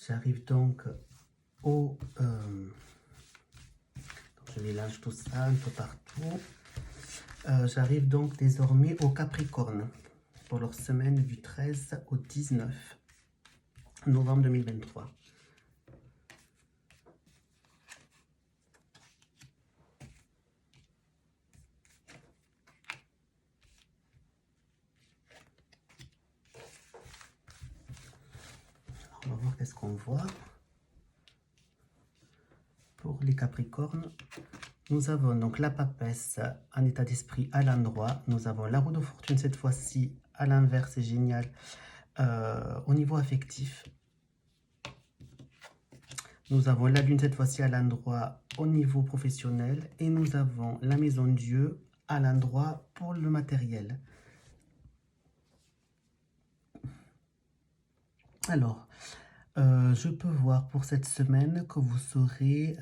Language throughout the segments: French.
J'arrive donc au... je mélange tout ça un peu partout. J'arrive donc désormais au Capricorne pour leur semaine du 13 au 19 novembre 2023. On va voir qu'est-ce qu'on voit. Pour les Capricornes, nous avons donc la papesse en état d'esprit à l'endroit. Nous avons la roue de fortune cette fois-ci à l'inverse, c'est génial. Au niveau affectif, nous avons la lune cette fois-ci à l'endroit au niveau professionnel. Et nous avons la maison Dieu à l'endroit pour le matériel. Alors, je peux voir pour cette semaine que vous serez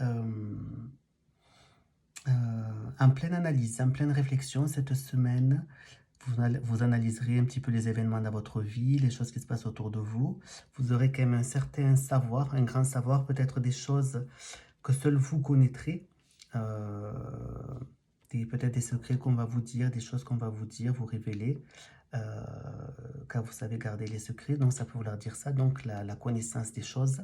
en pleine analyse, en pleine réflexion cette semaine. Vous analyserez un petit peu les événements dans votre vie, les choses qui se passent autour de vous. Vous aurez quand même un certain savoir, un grand savoir, peut-être des choses que seul vous connaîtrez. Peut-être des secrets qu'on va vous dire, des choses qu'on va vous dire, vous révéler. Car vous savez garder les secrets, donc ça peut vouloir dire ça, donc la connaissance des choses.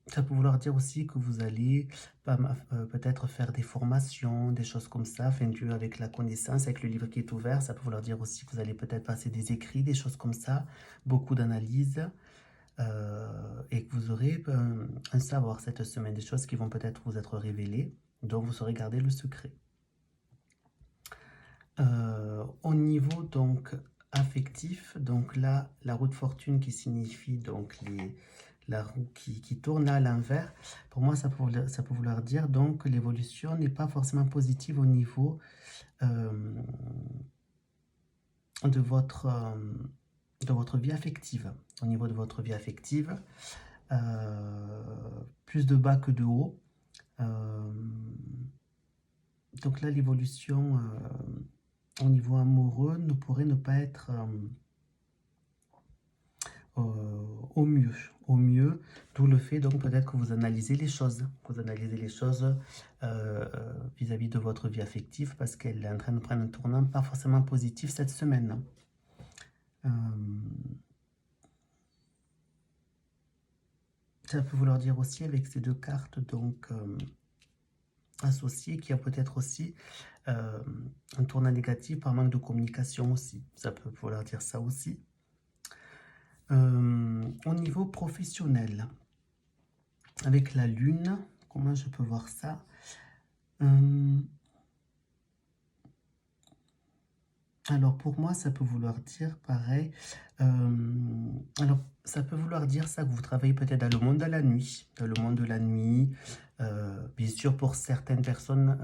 Ça peut vouloir dire aussi que vous allez peut-être faire des formations, des choses comme ça, enfin, avec la connaissance, avec le livre qui est ouvert. Ça peut vouloir dire aussi que vous allez peut-être passer des écrits, des choses comme ça, beaucoup d'analyses, et que vous aurez un savoir cette semaine, des choses qui vont peut-être vous être révélées, dont vous saurez garder le secret. Au niveau donc affectif, donc là, la roue de fortune qui signifie donc la roue qui tourne à l'envers, pour moi ça peut vouloir dire donc que l'évolution n'est pas forcément positive au niveau de votre vie affective. Au niveau de votre vie affective, plus de bas que de haut. Donc là, l'évolution au niveau amoureux ne pourrait ne pas être au mieux, d'où le fait donc peut-être que vous analysez les choses, vis-à-vis de votre vie affective parce qu'elle est en train de prendre un tournant pas forcément positif cette semaine. Ça peut vouloir dire aussi avec ces deux cartes donc associées qu'il y a peut-être aussi un tournant négatif par manque de communication aussi. Ça peut vouloir dire ça aussi. Au niveau professionnel, avec la lune, comment je peux voir ça? Alors pour moi, ça peut vouloir dire pareil. Alors ça peut vouloir dire ça que vous travaillez peut-être dans le monde de la nuit. Dans le monde de la nuit, bien sûr pour certaines personnes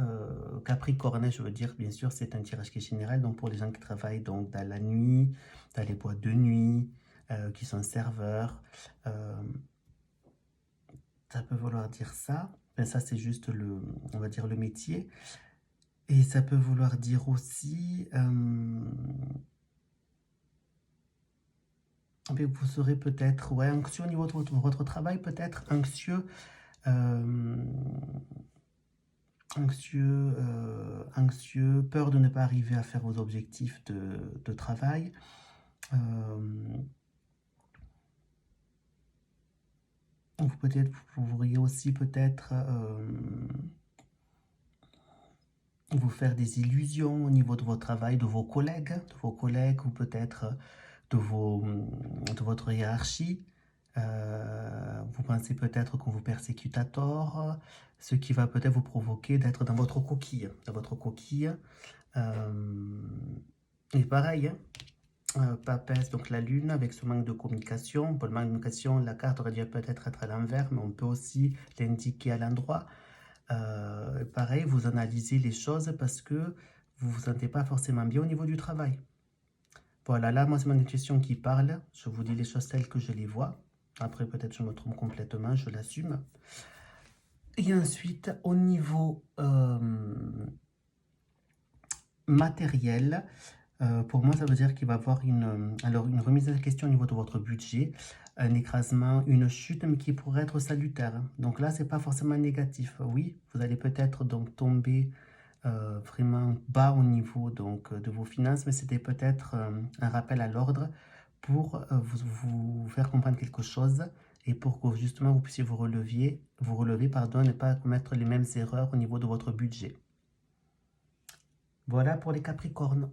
capricornes, je veux dire, bien sûr c'est un tirage qui est général. Donc pour les gens qui travaillent donc dans la nuit, dans les boîtes de nuit, qui sont serveurs, ça peut vouloir dire ça. Ben, ça c'est juste on va dire le métier. Et ça peut vouloir dire aussi, vous serez peut-être anxieux au niveau de votre travail, peut-être anxieux, anxieux, peur de ne pas arriver à faire vos objectifs de travail. Vous pourriez aussi peut-être vous faire des illusions au niveau de votre travail, de vos collègues ou peut-être de votre hiérarchie. Vous pensez peut-être qu'on vous persécute à tort, ce qui va peut-être vous provoquer d'être dans votre coquille. Et pareil, papesse, donc la lune, avec ce manque de communication. Pour le manque de communication, la carte aurait dû peut-être être à l'envers, mais on peut aussi l'indiquer à l'endroit. Pareil, vous analysez les choses parce que vous ne vous sentez pas forcément bien au niveau du travail. Voilà, là, moi, c'est mon intuition qui parle. Je vous dis les choses telles que je les vois. Après, peut-être je me trompe complètement, je l'assume. Et ensuite, au niveau matériel, Pour moi, ça veut dire qu'il va y avoir alors une remise en question au niveau de votre budget, un écrasement, une chute, mais qui pourrait être salutaire, hein. Donc là, c'est pas forcément négatif. Oui, vous allez peut-être donc tomber vraiment bas au niveau donc, de vos finances, mais c'était peut-être un rappel à l'ordre pour vous faire comprendre quelque chose et pour que justement vous puissiez vous relever, pardon, et ne pas commettre les mêmes erreurs au niveau de votre budget. Voilà pour les Capricornes.